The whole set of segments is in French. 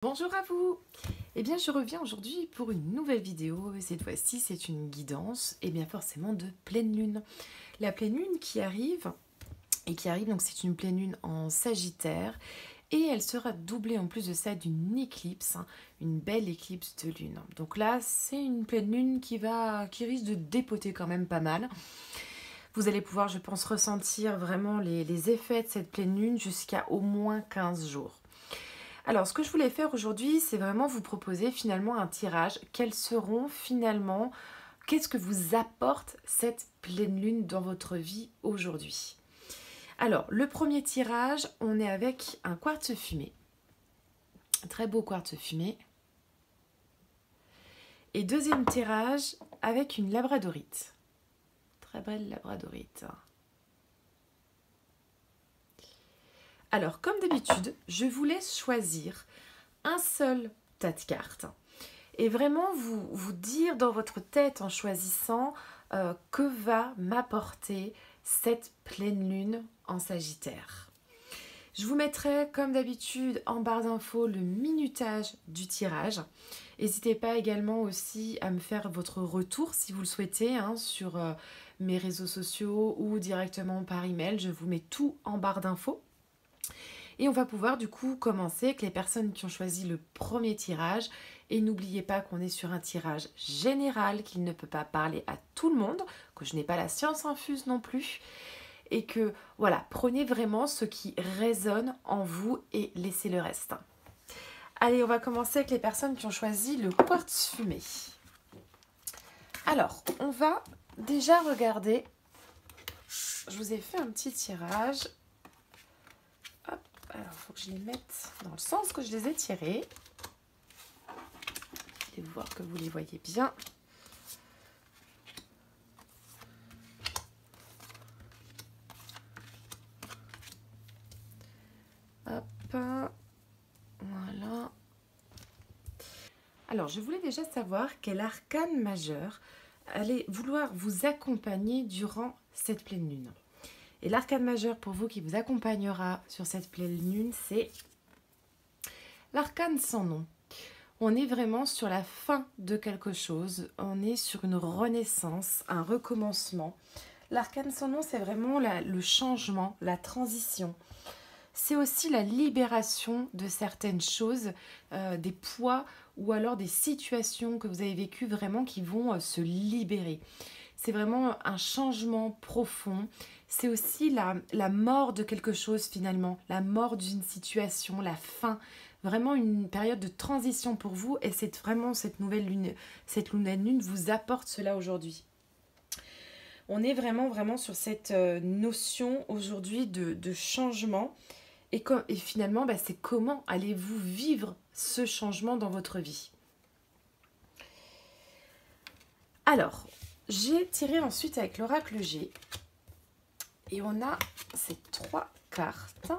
Bonjour à vous. Eh bien je reviens aujourd'hui pour une nouvelle vidéo et cette fois-ci c'est une guidance et bien forcément de pleine lune. La pleine lune qui arrive donc c'est une pleine lune en Sagittaire et elle sera doublée en plus de ça d'une éclipse, une belle éclipse de lune. Donc là c'est une pleine lune qui risque de dépoter quand même pas mal. Vous allez pouvoir je pense ressentir vraiment les effets de cette pleine lune jusqu'à au moins 15 jours. Alors, ce que je voulais faire aujourd'hui, c'est vraiment vous proposer finalement un tirage. Quels seront finalement, qu'est-ce que vous apporte cette pleine lune dans votre vie aujourd'hui? Alors, le premier tirage, on est avec un quartz fumé. Un très beau quartz fumé. Et deuxième tirage, avec une labradorite. Très belle labradorite. Alors, comme d'habitude, je vous laisse choisir un seul tas de cartes et vraiment vous dire dans votre tête en choisissant que va m'apporter cette pleine lune en Sagittaire. Je vous mettrai comme d'habitude en barre d'infos le minutage du tirage. N'hésitez pas également aussi à me faire votre retour si vous le souhaitez sur mes réseaux sociaux ou directement par email. Je vous mets tout en barre d'infos. Et on va pouvoir du coup commencer avec les personnes qui ont choisi le premier tirage. Et n'oubliez pas qu'on est sur un tirage général, qu'il ne peut pas parler à tout le monde, que je n'ai pas la science infuse non plus. Et que voilà, prenez vraiment ce qui résonne en vous et laissez le reste. Allez, on va commencer avec les personnes qui ont choisi le quartz fumé. Alors, on va déjà regarder. Je vous ai fait un petit tirage. Alors, il faut que je les mette dans le sens que je les ai tirés. Et voir que vous les voyez bien. Hop, voilà. Alors, je voulais déjà savoir quel arcane majeur allait vouloir vous accompagner durant cette pleine lune. Et l'arcane majeur pour vous qui vous accompagnera sur cette pleine lune, c'est l'arcane sans nom. On est vraiment sur la fin de quelque chose, on est sur une renaissance, un recommencement. L'arcane sans nom, c'est vraiment le changement, la transition. C'est aussi la libération de certaines choses, des poids ou alors des situations que vous avez vécues vraiment qui vont se libérer. C'est vraiment un changement profond. C'est aussi la mort de quelque chose finalement, la mort d'une situation, la fin. Vraiment une période de transition pour vous et c'est vraiment cette nouvelle lune, cette lune vous apporte cela aujourd'hui. On est vraiment sur cette notion aujourd'hui de changement et finalement c'est comment allez-vous vivre ce changement dans votre vie. Alors, j'ai tiré ensuite avec l'oracle G et on a ces 3 cartes.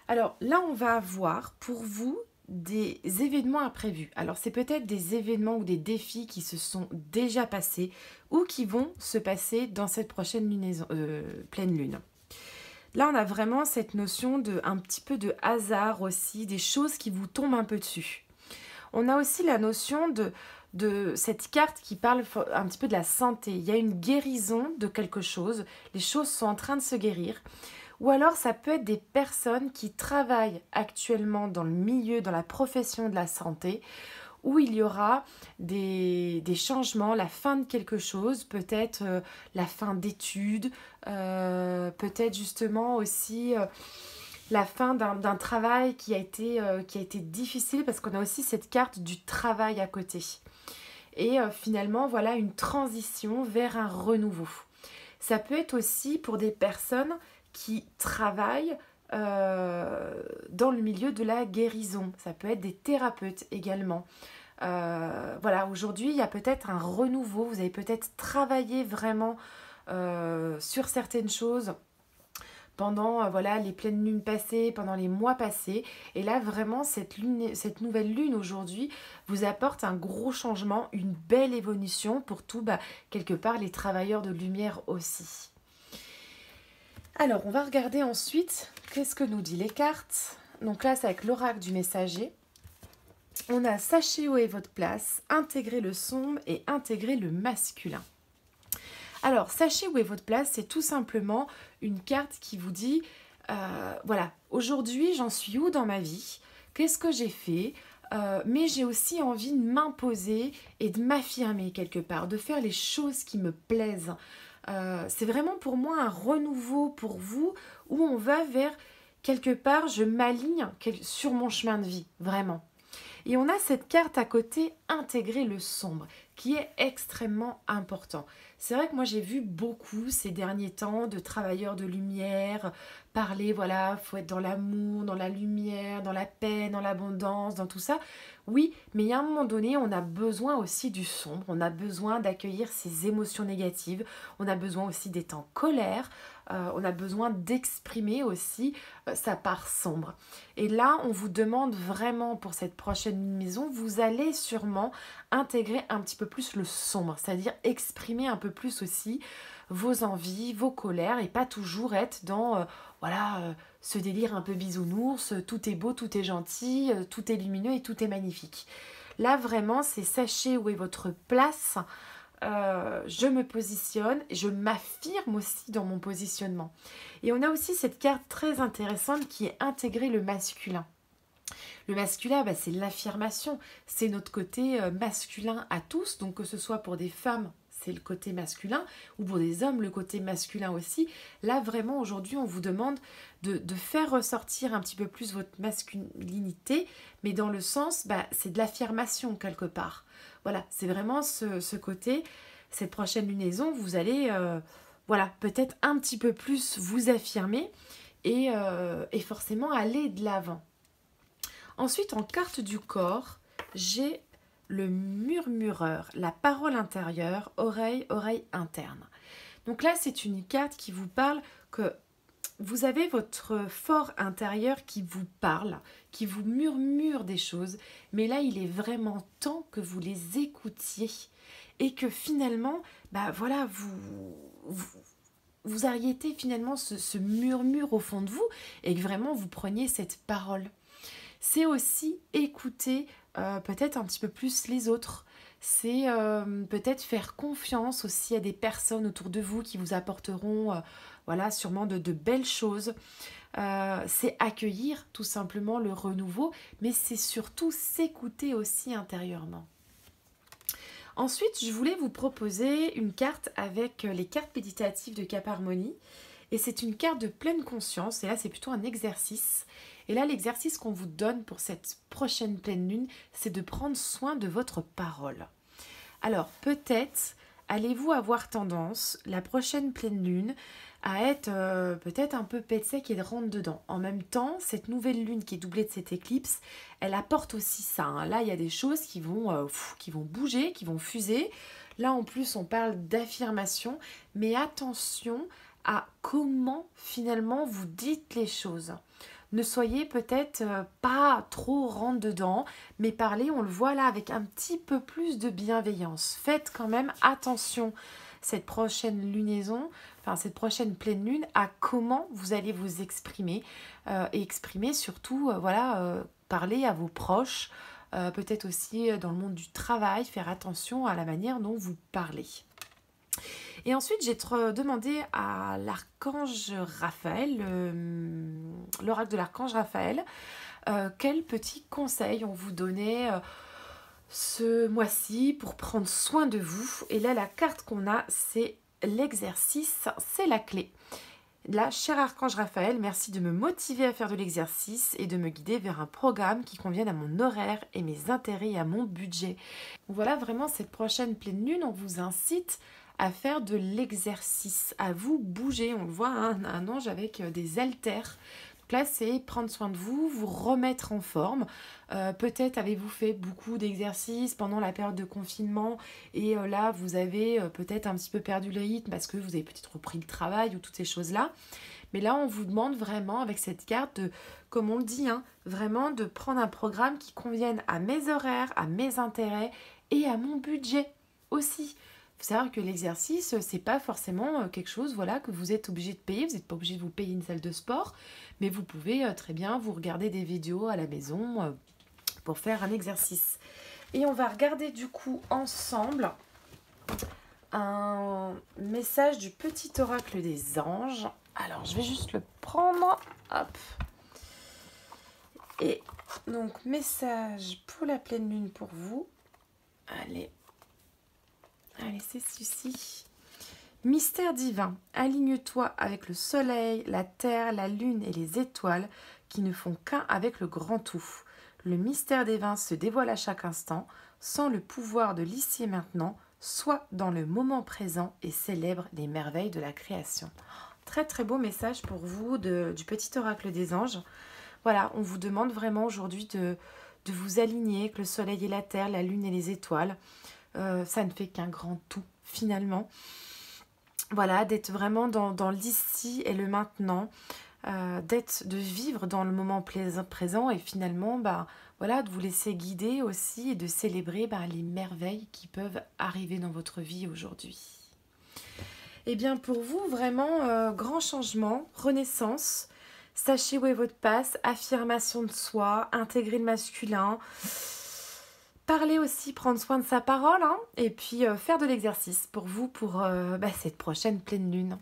Alors là, on va avoir pour vous des événements imprévus. Alors c'est peut-être des événements ou des défis qui se sont déjà passés ou qui vont se passer dans cette prochaine pleine lune. Là, on a vraiment cette notion un petit peu de hasard aussi, des choses qui vous tombent un peu dessus. On a aussi la notion de cette carte qui parle un petit peu de la santé. Il y a une guérison de quelque chose, les choses sont en train de se guérir. Ou alors ça peut être des personnes qui travaillent actuellement dans le milieu, dans la profession de la santé, où il y aura des changements, la fin de quelque chose, peut-être la fin d'études, peut-être justement aussi la fin d'un travail qui a été difficile, parce qu'on a aussi cette carte du travail à côté. Et finalement, voilà une transition vers un renouveau. Ça peut être aussi pour des personnes qui travaillent dans le milieu de la guérison. Ça peut être des thérapeutes également. Voilà, aujourd'hui, il y a peut-être un renouveau. Vous avez peut-être travaillé vraiment sur certaines choses pendant les pleines lunes passées, pendant les mois passés. Et là, vraiment, cette nouvelle lune aujourd'hui vous apporte un gros changement, une belle évolution pour tout, quelque part, les travailleurs de lumière aussi. Alors, on va regarder ensuite qu'est-ce que nous dit les cartes. donc là c'est avec l'oracle du messager. On a sachez où est votre place, intégrer le sombre et intégrer le masculin. Alors, sachez où est votre place, c'est tout simplement une carte qui vous dit, voilà, aujourd'hui j'en suis où dans ma vie, qu'est-ce que j'ai fait, mais j'ai aussi envie de m'imposer et de m'affirmer quelque part, de faire les choses qui me plaisent. C'est vraiment pour moi un renouveau pour vous, où on va vers, quelque part, je m'aligne sur mon chemin de vie, vraiment. Et on a cette carte à côté, intégrer le sombre, qui est extrêmement important. C'est vrai que moi j'ai vu beaucoup ces derniers temps de travailleurs de lumière parler, voilà, faut être dans l'amour, dans la lumière, dans la paix, dans l'abondance, dans tout ça. Oui, mais il y a un moment donné, on a besoin aussi du sombre, on a besoin d'accueillir ces émotions négatives, on a besoin aussi d'être en colère, on a besoin d'exprimer aussi sa part sombre. Et là, on vous demande vraiment pour cette prochaine maison, vous allez sûrement intégrer un petit peu plus le sombre, c'est-à-dire exprimer un peu plus aussi vos envies, vos colères et pas toujours être dans ce délire un peu bisounours, tout est beau, tout est gentil, tout est lumineux et tout est magnifique. Là vraiment c'est sachez où est votre place, je me positionne, je m'affirme aussi dans mon positionnement. Et on a aussi cette carte très intéressante qui est intégrer le masculin. Le masculin, c'est l'affirmation, c'est notre côté masculin à tous, donc que ce soit pour des femmes, c'est le côté masculin, ou pour des hommes, le côté masculin aussi. Là, vraiment, aujourd'hui, on vous demande de faire ressortir un petit peu plus votre masculinité, mais dans le sens, c'est de l'affirmation quelque part. Voilà, c'est vraiment ce côté, cette prochaine lunaison, vous allez, peut-être un petit peu plus vous affirmer et forcément aller de l'avant. Ensuite, en carte du corps, j'ai le murmureur, la parole intérieure, oreille interne. Donc là, c'est une carte qui vous parle que vous avez votre fort intérieur qui vous parle, qui vous murmure des choses, mais là, il est vraiment temps que vous les écoutiez et que finalement, vous arrêtez finalement ce murmure au fond de vous et que vraiment vous preniez cette parole. C'est aussi écouter peut-être un petit peu plus les autres. C'est peut-être faire confiance aussi à des personnes autour de vous qui vous apporteront sûrement de belles choses. C'est accueillir tout simplement le renouveau, mais c'est surtout s'écouter aussi intérieurement. Ensuite, je voulais vous proposer une carte avec les cartes méditatives de Cap Harmonie. Et c'est une carte de pleine conscience, et là c'est plutôt un exercice. Et là l'exercice qu'on vous donne pour cette prochaine pleine lune, c'est de prendre soin de votre parole. Alors peut-être allez-vous avoir tendance, la prochaine pleine lune, à être peut-être un peu pète sec et de rentre dedans. En même temps, cette nouvelle lune qui est doublée de cette éclipse, elle apporte aussi ça. Hein. Là il y a des choses qui vont bouger, qui vont fuser. Là en plus on parle d'affirmation, mais attention à comment finalement vous dites les choses. Ne soyez peut-être pas trop rentre dedans, mais parlez, on le voit là, avec un petit peu plus de bienveillance. Faites quand même attention cette prochaine lunaison, cette prochaine pleine lune, à comment vous allez vous exprimer et exprimer surtout, parler à vos proches, peut-être aussi dans le monde du travail, faire attention à la manière dont vous parlez. Et ensuite, j'ai demandé à l'archange Raphaël, l'oracle de l'archange Raphaël, quels petits conseils on vous donnait ce mois-ci pour prendre soin de vous. Et là, la carte qu'on a, c'est l'exercice, c'est la clé. Là, cher archange Raphaël, merci de me motiver à faire de l'exercice et de me guider vers un programme qui convienne à mon horaire et mes intérêts et à mon budget. Voilà, vraiment, cette prochaine pleine lune, on vous incite à faire de l'exercice, à vous bouger. On le voit, hein, un ange avec des haltères. Donc là, c'est prendre soin de vous, vous remettre en forme. Peut-être avez-vous fait beaucoup d'exercices pendant la période de confinement et là, vous avez peut-être un petit peu perdu le rythme parce que vous avez peut-être repris le travail ou toutes ces choses-là. Mais là, on vous demande vraiment avec cette carte, comme on le dit, hein, vraiment de prendre un programme qui convienne à mes horaires, à mes intérêts et à mon budget aussi. faut savoir que l'exercice, c'est pas forcément quelque chose voilà, que vous êtes obligé de payer. Vous n'êtes pas obligé de vous payer une salle de sport, mais vous pouvez très bien vous regarder des vidéos à la maison pour faire un exercice. Et on va regarder du coup ensemble un message du petit oracle des anges. Alors, je vais juste le prendre. Hop. Et donc, message pour la pleine lune pour vous. Allez, c'est ceci. Mystère divin, aligne-toi avec le soleil, la terre, la lune et les étoiles qui ne font qu'un avec le grand tout. Le mystère divin se dévoile à chaque instant, sans le pouvoir de l'ici et maintenant, sois dans le moment présent et célèbre les merveilles de la création. Très très beau message pour vous du petit oracle des anges. Voilà, on vous demande vraiment aujourd'hui de vous aligner avec le soleil et la terre, la lune et les étoiles. Ça ne fait qu'un grand tout finalement. Voilà, d'être vraiment dans l'ici et le maintenant, de vivre dans le moment présent et finalement, voilà, de vous laisser guider aussi et de célébrer les merveilles qui peuvent arriver dans votre vie aujourd'hui. Et bien pour vous, vraiment, grand changement, renaissance, sachez où est votre passe, affirmation de soi, intégrer le masculin, parler aussi, prendre soin de sa parole, et puis faire de l'exercice pour vous, pour cette prochaine pleine lune.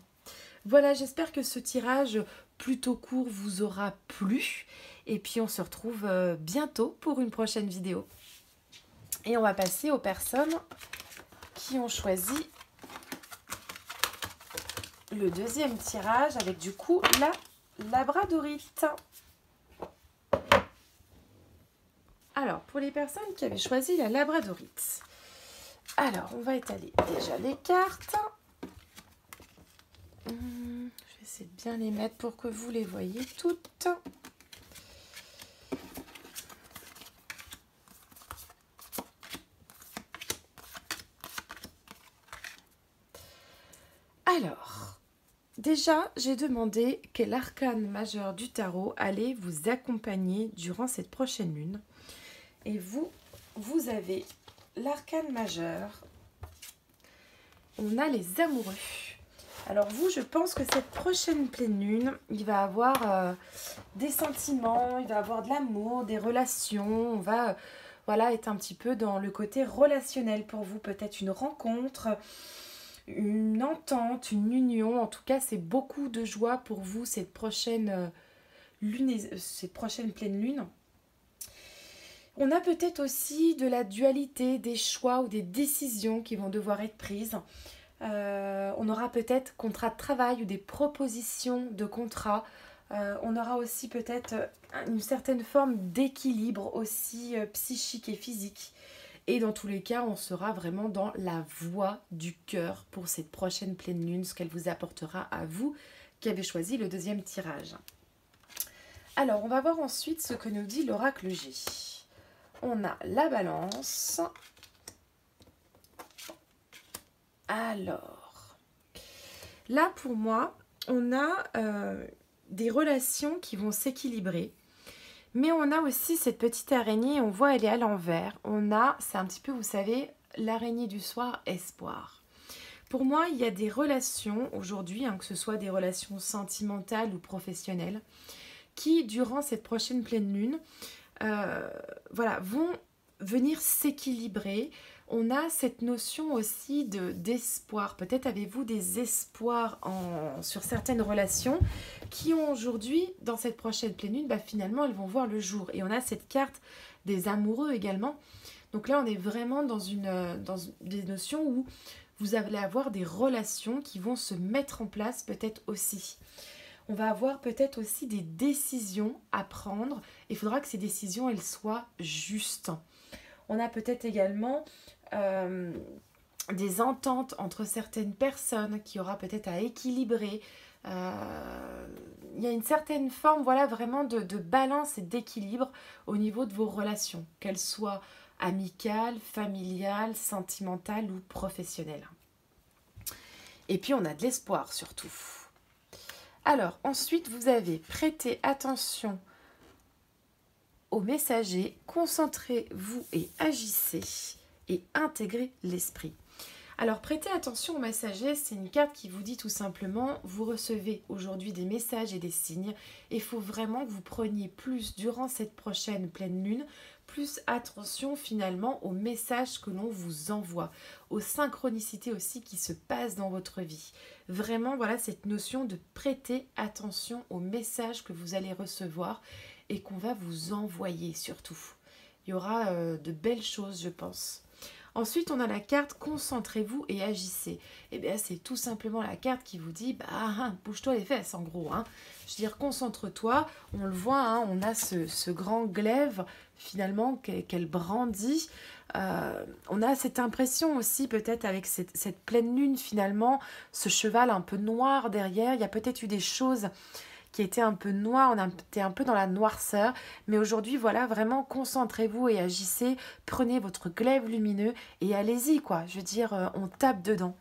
Voilà, j'espère que ce tirage plutôt court vous aura plu. Et puis on se retrouve bientôt pour une prochaine vidéo. Et on va passer aux personnes qui ont choisi le deuxième tirage avec du coup la labradorite. Alors, pour les personnes qui avaient choisi la labradorite, alors on va étaler déjà les cartes. Je vais essayer de bien les mettre pour que vous les voyez toutes. Alors, déjà, j'ai demandé quel arcane majeur du tarot allait vous accompagner durant cette prochaine lune. Et vous avez l'arcane majeur. On a les amoureux. Alors vous, je pense que cette prochaine pleine lune, il va avoir des sentiments, il va avoir de l'amour, des relations. On va voilà, être un petit peu dans le côté relationnel pour vous. Peut-être une rencontre, une entente, une union. En tout cas, c'est beaucoup de joie pour vous cette prochaine pleine lune. On a peut-être aussi de la dualité, des choix ou des décisions qui vont devoir être prises. On aura peut-être contrat de travail ou des propositions de contrat. On aura aussi peut-être une certaine forme d'équilibre aussi psychique et physique. Et dans tous les cas, on sera vraiment dans la voie du cœur pour cette prochaine pleine lune, ce qu'elle vous apportera à vous qui avez choisi le deuxième tirage. Alors, on va voir ensuite ce que nous dit l'oracle G. On a la balance. Alors, là pour moi, on a des relations qui vont s'équilibrer. Mais on a aussi cette petite araignée, on voit elle est à l'envers. C'est un petit peu, vous savez, l'araignée du soir, espoir. Pour moi, il y a des relations aujourd'hui, que ce soit des relations sentimentales ou professionnelles, qui, durant cette prochaine pleine lune, voilà, vont venir s'équilibrer. On a cette notion aussi d'espoir. Peut-être avez-vous des espoirs sur certaines relations qui ont aujourd'hui, dans cette prochaine pleine lune, finalement, elles vont voir le jour. Et on a cette carte des amoureux également. Donc là, on est vraiment dans des notions où vous allez avoir des relations qui vont se mettre en place peut-être aussi. On va avoir peut-être aussi des décisions à prendre. Il faudra que ces décisions, elles soient justes. On a peut-être également des ententes entre certaines personnes qui aura peut-être à équilibrer. Il y a une certaine forme, voilà, vraiment de balance et d'équilibre au niveau de vos relations, qu'elles soient amicales, familiales, sentimentales ou professionnelles. Et puis on a de l'espoir surtout. Alors, ensuite, vous avez prêté attention aux messagers, concentrez-vous et agissez et intégrez l'esprit. Alors prêtez attention aux messagers, c'est une carte qui vous dit tout simplement, vous recevez aujourd'hui des messages et des signes, et il faut vraiment que vous preniez plus durant cette prochaine pleine lune, plus attention finalement aux messages que l'on vous envoie, aux synchronicités aussi qui se passent dans votre vie. Vraiment, voilà cette notion de prêter attention aux messages que vous allez recevoir et qu'on va vous envoyer surtout. Il y aura de belles choses, je pense. Ensuite, on a la carte concentrez-vous et agissez. Et bien, c'est tout simplement la carte qui vous dit bouge-toi les fesses en gros. Je veux dire, concentre-toi. On le voit, on a ce grand glaive finalement qu'elle brandit. On a cette impression aussi peut-être avec cette pleine lune finalement, ce cheval un peu noir derrière. Il y a peut-être eu des choses qui était un peu noir, on était un peu dans la noirceur, mais aujourd'hui, voilà, vraiment, concentrez-vous et agissez, prenez votre glaive lumineux et allez-y, quoi, je veux dire, on tape dedans.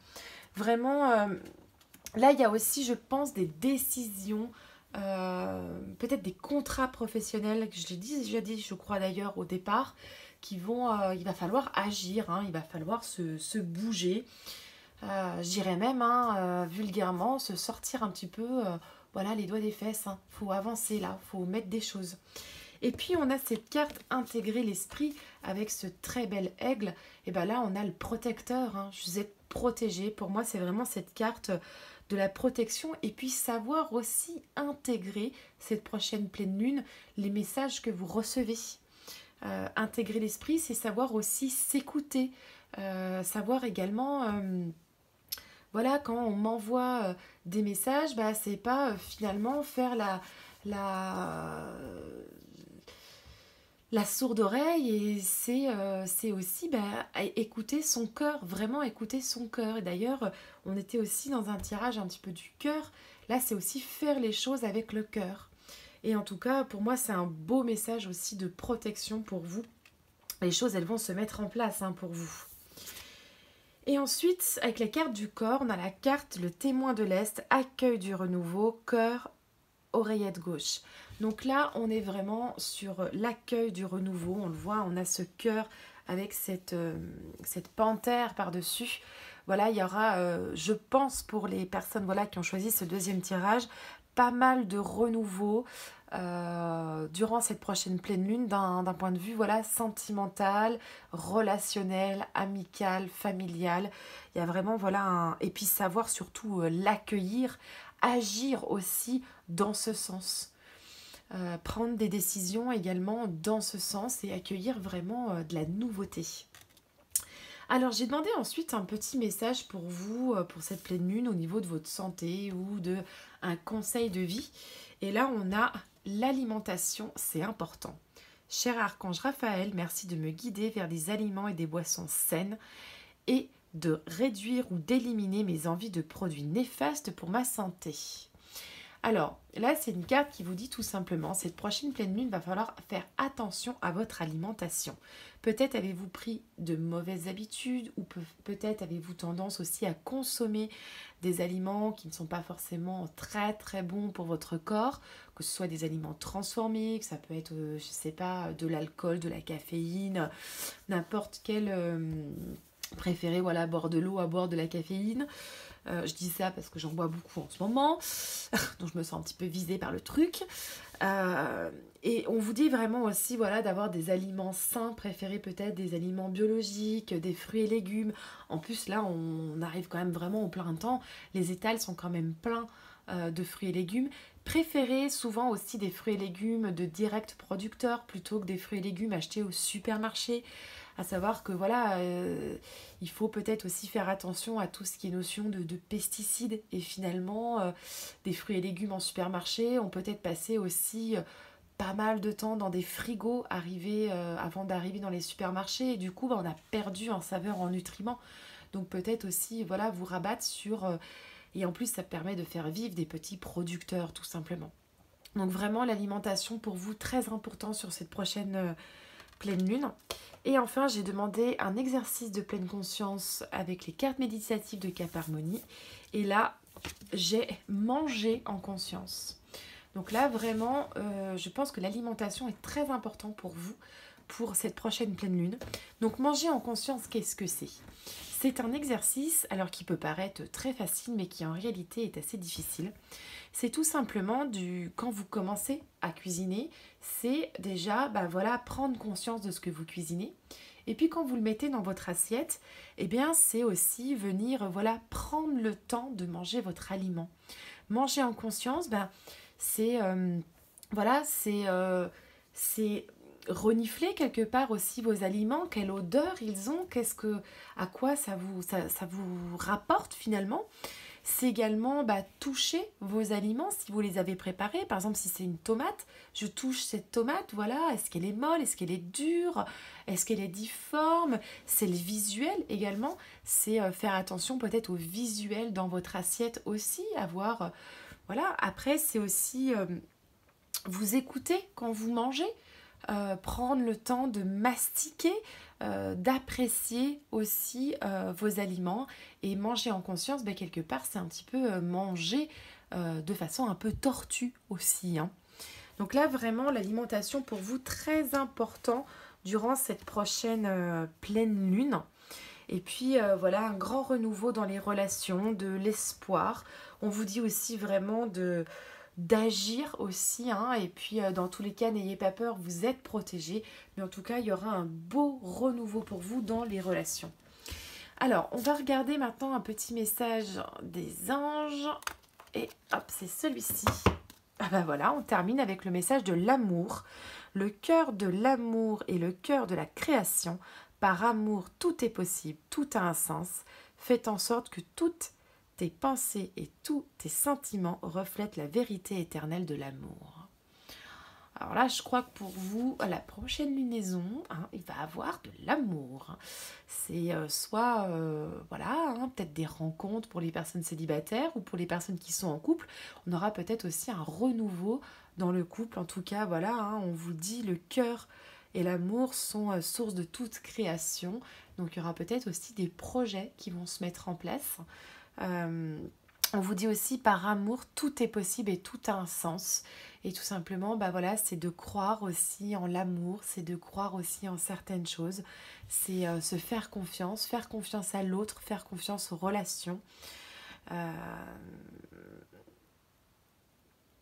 Vraiment, là, il y a aussi, je pense, des décisions, peut-être des contrats professionnels, que je l'ai déjà dit, je crois d'ailleurs, au départ, qui vont, il va falloir agir, il va falloir se bouger, je dirais même, vulgairement, se sortir un petit peu... voilà, les doigts des fesses, faut avancer là, faut mettre des choses. Et puis on a cette carte intégrer l'esprit avec ce très bel aigle. Et bien là on a le protecteur, je vous ai protégé. Pour moi c'est vraiment cette carte de la protection et puis savoir aussi intégrer cette prochaine pleine lune, les messages que vous recevez. Intégrer l'esprit, c'est savoir aussi s'écouter, savoir également... voilà, quand on m'envoie des messages, c'est pas finalement faire la sourde oreille et c'est aussi écouter son cœur, vraiment écouter son cœur. Et d'ailleurs, on était aussi dans un tirage un petit peu du cœur. Là, c'est aussi faire les choses avec le cœur. Et en tout cas, pour moi, c'est un beau message aussi de protection pour vous. Les choses, elles vont se mettre en place pour vous. Et ensuite, avec la carte du corps, on a la carte le témoin de l'Est, accueil du renouveau, cœur, oreillette gauche. Donc là, on est vraiment sur l'accueil du renouveau. On le voit, on a ce cœur avec cette panthère par-dessus. Voilà, il y aura, je pense, pour les personnes qui ont choisi ce deuxième tirage, pas mal de renouveau durant cette prochaine pleine lune d'un point de vue sentimental, relationnel, amical, familial. Il y a vraiment et puis savoir surtout l'accueillir, agir aussi dans ce sens. Prendre des décisions également dans ce sens et accueillir vraiment de la nouveauté. Alors j'ai demandé ensuite un petit message pour vous, pour cette pleine lune au niveau de votre santé ou de un conseil de vie. Et là on a l'alimentation, c'est important. Cher archange Raphaël, merci de me guider vers des aliments et des boissons saines et de réduire ou d'éliminer mes envies de produits néfastes pour ma santé. Alors, là, c'est une carte qui vous dit tout simplement, cette prochaine pleine lune, va falloir faire attention à votre alimentation. Peut-être avez-vous pris de mauvaises habitudes ou peut-être avez-vous tendance aussi à consommer des aliments qui ne sont pas forcément très très bons pour votre corps, que ce soit des aliments transformés, que ça peut être, je sais pas, de l'alcool, de la caféine, n'importe quel... préféré, boire de l'eau à boire de la caféine. Je dis ça parce que j'en bois beaucoup en ce moment, donc je me sens un petit peu visée par le truc. Et on vous dit vraiment aussi d'avoir des aliments sains, préférés peut-être des aliments biologiques, des fruits et légumes. En plus là on arrive quand même vraiment au plein temps, les étals sont quand même pleins de fruits et légumes. Préférez souvent aussi des fruits et légumes de direct producteur plutôt que des fruits et légumes achetés au supermarché. À savoir que il faut peut-être aussi faire attention à tout ce qui est notion de pesticides. Et finalement, des fruits et légumes en supermarché, on peut être passé aussi pas mal de temps dans des frigos avant d'arriver dans les supermarchés. Et du coup, on a perdu en saveur, en nutriments. Donc peut-être aussi vous rabattre sur... et en plus, ça permet de faire vivre des petits producteurs, tout simplement. Donc vraiment, l'alimentation pour vous, très important sur cette prochaine pleine lune. Et enfin, j'ai demandé un exercice de pleine conscience avec les cartes méditatives de Cap Harmonie. Et là, j'ai mangé en conscience. Donc là, vraiment, je pense que l'alimentation est très importante pour vous. pour cette prochaine pleine lune. Donc manger en conscience, qu'est-ce que c'est? C'est un exercice, alors qui peut paraître très facile, mais qui en réalité est assez difficile. C'est tout simplement quand vous commencez à cuisiner, c'est déjà voilà, prendre conscience de ce que vous cuisinez. Et puis quand vous le mettez dans votre assiette, eh bien c'est aussi venir voilà, prendre le temps de manger votre aliment. Manger en conscience, c'est voilà, c'est renifler quelque part aussi vos aliments, quelle odeur ils ont, à quoi ça vous rapporte finalement. C'est également toucher vos aliments si vous les avez préparés. Par exemple, si c'est une tomate, je touche cette tomate, voilà, est-ce qu'elle est molle, est-ce qu'elle est dure, est-ce qu'elle est difforme. C'est le visuel également, c'est faire attention peut-être au visuel dans votre assiette aussi, avoir, voilà. Après, c'est aussi vous écouter quand vous mangez, prendre le temps de mastiquer, d'apprécier aussi vos aliments et manger en conscience, quelque part c'est un petit peu manger de façon un peu tortue aussi, hein. Donc là vraiment l'alimentation pour vous très important durant cette prochaine pleine lune. Et puis voilà, un grand renouveau dans les relations, de l'espoir. On vous dit aussi vraiment d'agir aussi, hein, et puis dans tous les cas n'ayez pas peur, vous êtes protégés, mais en tout cas il y aura un beau renouveau pour vous dans les relations. Alors on va regarder maintenant un petit message des anges, et hop, c'est celui-ci. Ah voilà, on termine avec le message de l'amour, le cœur de l'amour et le cœur de la création. Par amour tout est possible, tout a un sens. Faites en sorte que toutes tes pensées et tous tes sentiments reflètent la vérité éternelle de l'amour. Alors là, je crois que pour vous, à la prochaine lunaison, hein, il va avoir de l'amour. C'est soit, voilà, hein, peut-être des rencontres pour les personnes célibataires ou pour les personnes qui sont en couple. On aura peut-être aussi un renouveau dans le couple. En tout cas, voilà, hein, on vous dit le cœur et l'amour sont source de toute création. Donc il y aura peut-être aussi des projets qui vont se mettre en place. On vous dit aussi par amour tout est possible et tout a un sens, et tout simplement voilà, c'est de croire aussi en l'amour, c'est de croire aussi en certaines choses, c'est se faire confiance à l'autre, faire confiance aux relations.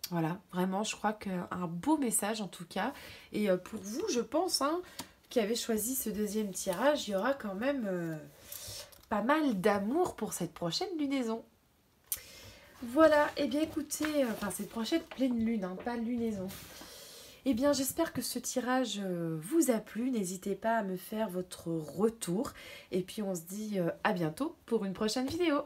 Voilà, vraiment je crois qu'un beau message en tout cas, et pour vous je pense, hein, qui avez choisi ce deuxième tirage, il y aura quand même pas mal d'amour pour cette prochaine lunaison. Voilà, et bien écoutez, cette prochaine pleine lune, hein, pas lunaison. Eh bien j'espère que ce tirage vous a plu, n'hésitez pas à me faire votre retour, et puis on se dit à bientôt pour une prochaine vidéo.